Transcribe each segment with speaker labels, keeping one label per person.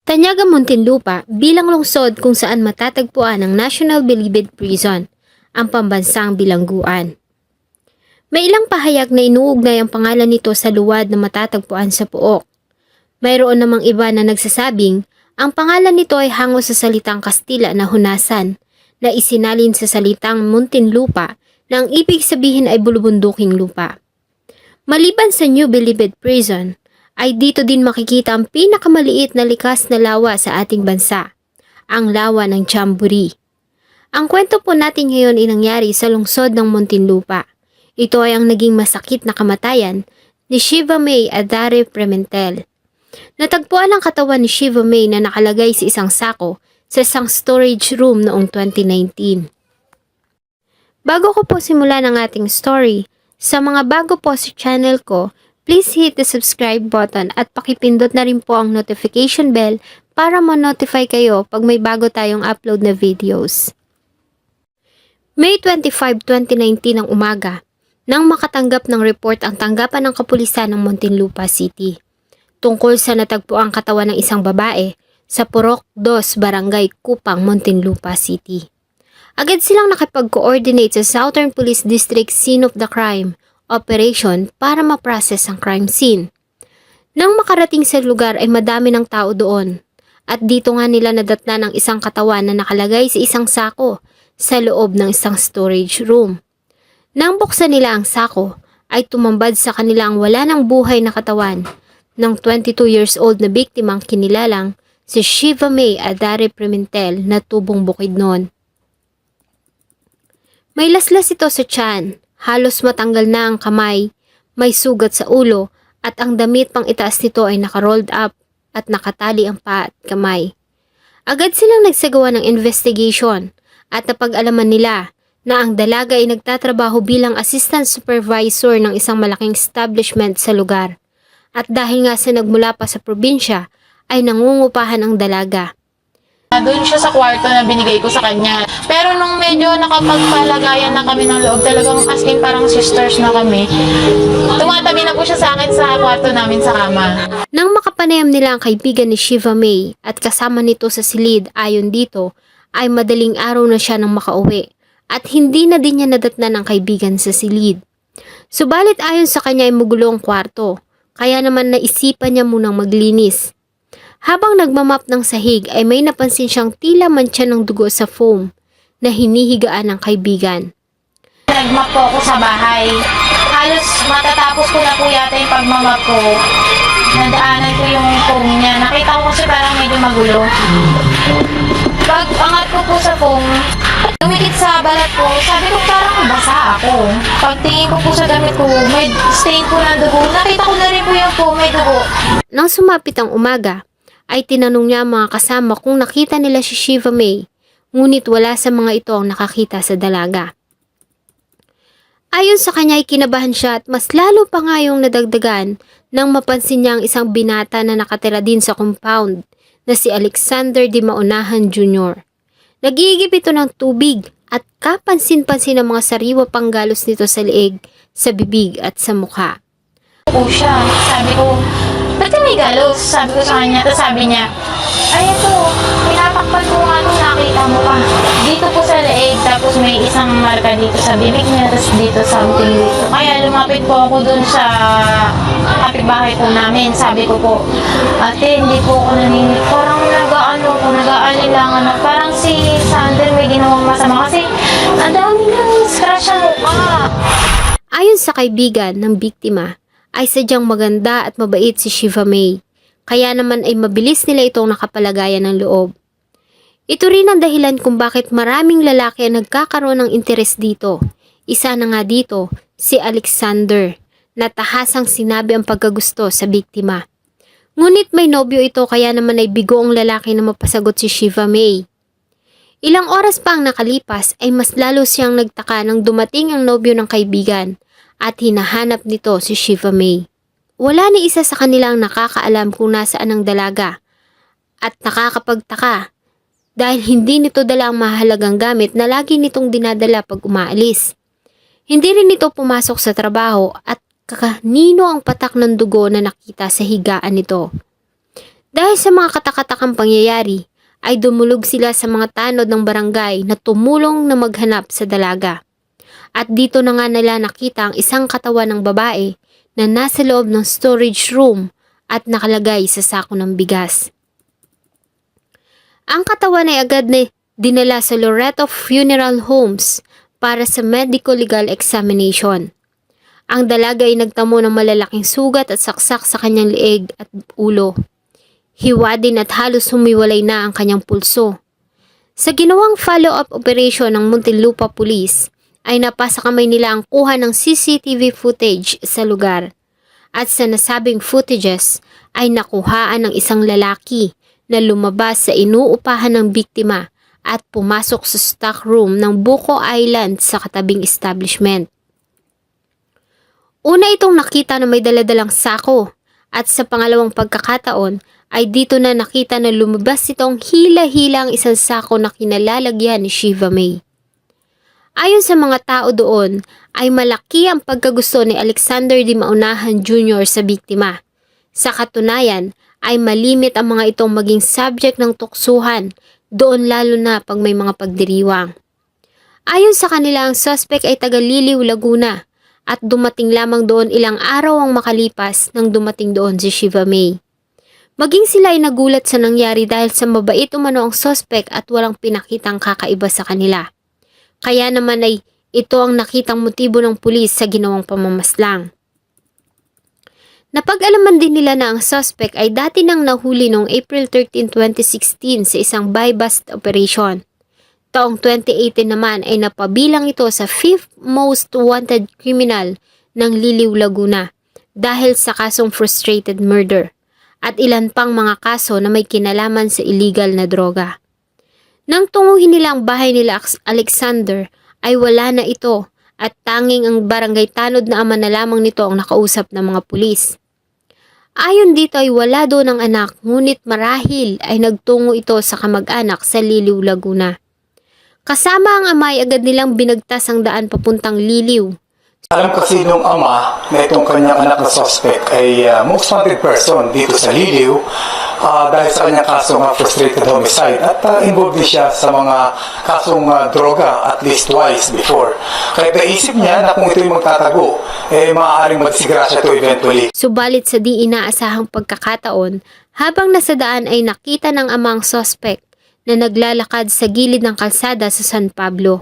Speaker 1: Tanyaga, Muntinlupa bilang lungsod kung saan matatagpuan ang National Bilibid Prison, ang pambansang bilangguan. May ilang pahayag na inuugnay ang pangalan nito sa luwad na matatagpuan sa Pook. Mayroon namang iba na nagsasabing ang pangalan nito ay hango sa salitang Kastila na hunasan na isinalin sa salitang Muntinlupa na ang ibig sabihin ay bulubunduking lupa. Maliban sa New Bilibid Prison, ay dito din makikita ang pinakamaliit na likas na lawa sa ating bansa, ang lawa ng Chamburi. Ang kwento po natin ngayon ay nangyari sa lungsod ng Muntinlupa. Ito ay ang naging masakit na kamatayan ni Shiva May Adare Pimentel. Natagpuan ang katawan ni Shiva May na nakalagay sa isang sako sa isang storage room noong 2019. Bago ko po simulan ang ating story, sa mga bago po sa channel ko, please hit the subscribe button at pakipindot na rin po ang notification bell para ma-notify kayo pag may bago tayong upload na videos. May 25, 2019 ng umaga, nang makatanggap ng report ang tanggapan ng kapulisan ng Muntinlupa City tungkol sa natagpuang katawan ng isang babae sa Purok 2, Barangay Kupang, Muntinlupa City. Agad silang nakipag-coordinate sa Southern Police District Scene of the Crime Operation para ma-process ang crime scene. Nang makarating sa lugar ay madami ng tao doon at dito nga nila nadatnan ang isang katawan na nakalagay sa isang sako sa loob ng isang storage room. Nang buksan nila ang sako ay tumambad sa kanila ang wala ng buhay na katawan ng 22 years old na biktimang kinilalang si Shiva May Adare Pimentel na tubong bukid noon. May laslas ito sa tiyan. Halos matanggal na ang kamay, may sugat sa ulo at ang damit pang itaas nito ay naka-rolled up at nakatali ang paa at kamay. Agad silang nagsagawa ng investigation at napag-alaman nila na ang dalaga ay nagtatrabaho bilang assistant supervisor ng isang malaking establishment sa lugar. At dahil nga sa nagmula pa sa probinsya ay nangungupahan ang dalaga.
Speaker 2: Doon siya sa kwarto na binigay ko sa kanya. Pero nung medyo nakapagpalagayan na kami ng loob, talagang as in parang sisters na kami. Tumatabi na po siya sa akin sa kwarto namin sa kama.
Speaker 1: Nang makapanayam nila ang kaibigan ni Shiva May at kasama nito sa silid ayon dito, ay madaling araw na siya nang makauwi at hindi na din niya nadatnan ang kaibigan sa silid. Subalit ayon sa kanya ay magulo ang kwarto, kaya naman naisipan niya munang maglinis. Habang nagmamap ng sahig ay may napansin siyang tila mantsa ng dugo sa foam na hinihigaan ng kaibigan.
Speaker 2: Nagmap po ako sa bahay. Halos matatapos ko na po yata yung pagmamap ko. Nadaanan ko yung foam niya. Nakita ko kasi parang medyo magulo. Pag angat ko po sa foam, dumikit sa balat ko, sabi ko parang basa ako. Pagtingin ko po sa damit ko, may stain po ng dugo. Nakita ko na rin po yung foam, may dugo.
Speaker 1: Nang sumapit ang umaga, ay tinanong niya ang mga kasama kung nakita nila si Shiva May, ngunit wala sa mga ito ang nakakita sa dalaga. Ayon sa kanya ay kinabahan siya at mas lalo pa nga yung nadagdagan nang mapansin niya ang isang binata na nakatira din sa compound na si Alexander Di Maunahan Jr. Nag-iigib ito ng tubig at kapansin-pansin ang mga sariwa panggalos nito sa leeg, sa bibig at sa mukha.
Speaker 2: Po siya. Sabi ko, ba't may galos? Sabi ko sa kanya. Tapos sabi niya, ay ito, pinatakpan ko nga ito, nakita mo pa. Dito po sa leeg, tapos may isang marka dito sa bibig niya, tapos dito something dito. Kaya lumapit po ako dun sa kapitbahay po namin. Sabi ko po, ate, hindi po ako naninig. Parang nag-aalilangan na. Parang si Sander may ginawang masama kasi ang dami ng scratch sa mukha.
Speaker 1: Ayon sa kaibigan ng biktima, ay sadyang maganda at mabait si Shiva May, kaya naman ay mabilis nila itong nakapalagayan ng loob. Ito rin ang dahilan kung bakit maraming lalaki ang nagkakaroon ng interes dito. Isa na nga dito, si Alexander, na tahasang sinabi ang pagkagusto sa biktima. Ngunit may nobyo ito kaya naman ay bigo ang lalaki na mapasagot si Shiva May. Ilang oras pa ang nakalipas ay mas lalo siyang nagtaka nang dumating ang nobyo ng kaibigan at hinahanap nito si Shiva May. Wala ni isa sa kanilang nakakaalam kung nasaan ang dalaga at nakakapagtaka dahil hindi nito dala ang mahalagang gamit na lagi nitong dinadala pag umaalis. Hindi rin ito pumasok sa trabaho at kanino ang patak ng dugo na nakita sa higaan nito. Dahil sa mga katakatakang pangyayari, ay dumulog sila sa mga tanod ng barangay na tumulong na maghanap sa dalaga. At dito na nga nila nakita ang isang katawan ng babae na nasa loob ng storage room at nakalagay sa sako ng bigas. Ang katawan ay agad na dinala sa Loreto Funeral Homes para sa medico-legal examination. Ang dalaga ay nagtamo ng malalaking sugat at saksak sa kanyang leeg at ulo. Hiwa din at halos humiwalay na ang kanyang pulso. Sa ginawang follow-up operation ng Muntinlupa Police, ay napasa kamay nila ang kuha ng CCTV footage sa lugar. At sa nasabing footages ay nakuhaan ng isang lalaki na lumabas sa inuupahan ng biktima at pumasok sa stock room ng Buko Island sa katabing establishment. Una itong nakita na may daladalang sako at sa pangalawang pagkakataon ay dito na nakita na lumabas itong hila-hila ang isang sako na kinalalagyan ni Shiva May. Ayon sa mga tao doon ay malaki ang pagkagusto ni Alexander Di Maunahan Jr. sa biktima. Sa katunayan ay malimit ang mga itong maging subject ng tuksuhan, doon lalo na pag may mga pagdiriwang. Ayon sa kanila ang suspect ay taga Liliw, Laguna at dumating lamang doon ilang araw ang makalipas nang dumating doon si Shiva May. Maging sila ay nagulat sa nangyari dahil sa mabait umano ang suspect at walang pinakitang kakaiba sa kanila. Kaya naman ay ito ang nakitang motibo ng pulis sa ginawang pamamaslang. Napag-alaman din nila na ang suspect ay dati nang nahuli noong April 13, 2016 sa isang buy-bust operation. Taong 2018 naman ay napabilang ito sa 5th most wanted criminal ng Liliw, Laguna dahil sa kasong frustrated murder at ilan pang mga kaso na may kinalaman sa illegal na droga. Nang tunguhin nila ang bahay nila Alexander ay wala na ito at tanging ang barangay tanod na ama na lamang nito ang nakausap ng mga pulis. Ayon dito ay wala doon ang anak ngunit marahil ay nagtungo ito sa kamag-anak sa Liliw, Laguna. Kasama ang ama ay agad nilang binagtas ang daan papuntang Liliw.
Speaker 3: Alam kasi nung ama na itong kanyang anak na suspect ay most wanted person dito sa Liliw dahil sa kanyang kasong frustrated homicide at involved din siya sa mga kasong droga at least twice before. Kaya naisip niya na kung ito'y magtatago, maaaring magsigrasya ito eventually.
Speaker 1: Subalit sa di inaasahang pagkakataon, habang nasa daan ay nakita ng amang suspect na naglalakad sa gilid ng kalsada sa San Pablo.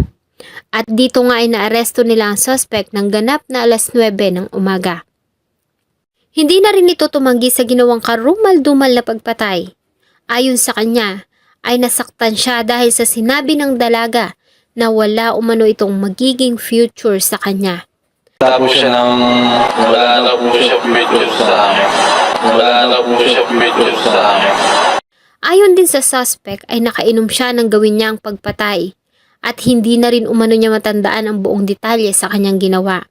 Speaker 1: At dito nga ay naaresto nila ang suspect ng ganap na alas 9 ng umaga. Hindi na rin ito tumanggi sa ginawang karumal-dumal na pagpatay. Ayon sa kanya, ay nasaktan siya dahil sa sinabi ng dalaga na wala umano itong magiging future sa kanya.
Speaker 4: Wala po siya future sa akin.
Speaker 1: Ayon din sa suspect ay nakainom siya ng gawin niyang pagpatay at hindi na rin umano niya matandaan ang buong detalye sa kanyang ginawa.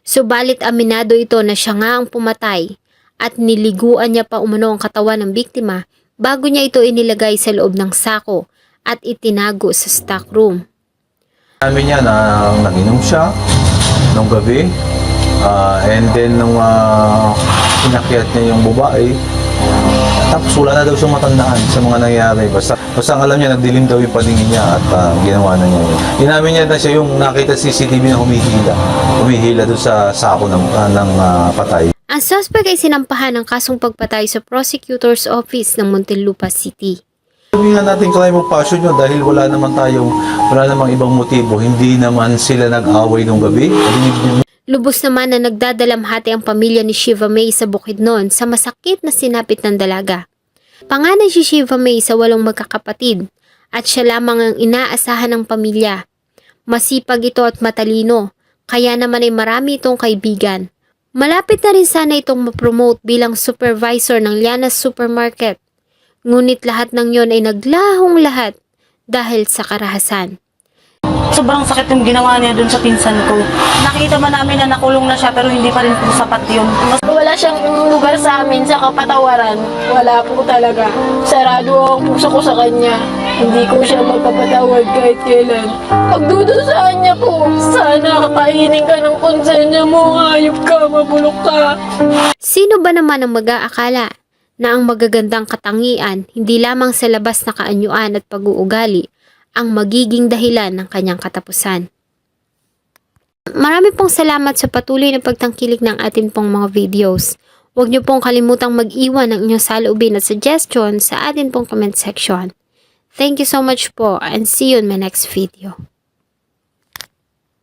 Speaker 1: Subalit aminado ito na siya nga ang pumatay at niliguan niya pa umano ang katawan ng biktima bago niya ito inilagay sa loob ng sako at itinago sa stock room.
Speaker 5: Sabi niya na nag-inom siya nung gabi and then nung inakyat niya yung babae tapos wala na daw siyang matandaan sa mga nangyari. Basta ang alam niya, nagdilim daw yung paningin niya at ginawa na niya yun. Inamin niya na siya yung nakita CCTV na humihila doon sa sako ng patay.
Speaker 1: Ang suspect ay sinampahan ng kasong pagpatay sa prosecutor's office ng Muntinlupa City.
Speaker 5: Sabi nga natin crime of passion yun dahil wala namang ibang motibo. Hindi naman sila nag-away nung gabi.
Speaker 1: Lubos naman na nagdadalamhati ang pamilya ni Shiva May sa Bukidnon sa masakit na sinapit ng dalaga. Panganay si Shiva May sa 8 magkakapatid at siya lamang ang inaasahan ng pamilya. Masipag ito at matalino, kaya naman ay marami itong kaibigan. Malapit na rin sana itong mapromote bilang supervisor ng Liana's Supermarket. Ngunit lahat ng yon ay naglahong lahat dahil sa karahasan.
Speaker 6: Sobrang sakit yung ginawa niya dun sa pinsan ko. Nakita man namin na nakulong na siya pero hindi pa rin po sapat yun.
Speaker 2: Wala siyang lugar sa amin sa kapatawaran. Wala po talaga. Sarado ang puso ko sa kanya. Hindi ko siya magpapatawad kahit kailan. Pagdudo sa kanya po, sana kainin ka ng konsensya mo. Hayop ka, mabulok ka.
Speaker 1: Sino ba naman ang mag-aakala na ang magagandang katangian hindi lamang sa labas na kaanyuan at pag-uugali ang magiging dahilan ng kanyang katapusan. Marami pong salamat sa patuloy na pagtangkilik ng atin pong mga videos. Huwag niyo pong kalimutang mag-iwan ng inyong saloobin at suggestion sa atin pong comment section. Thank you so much po and see you in my next video.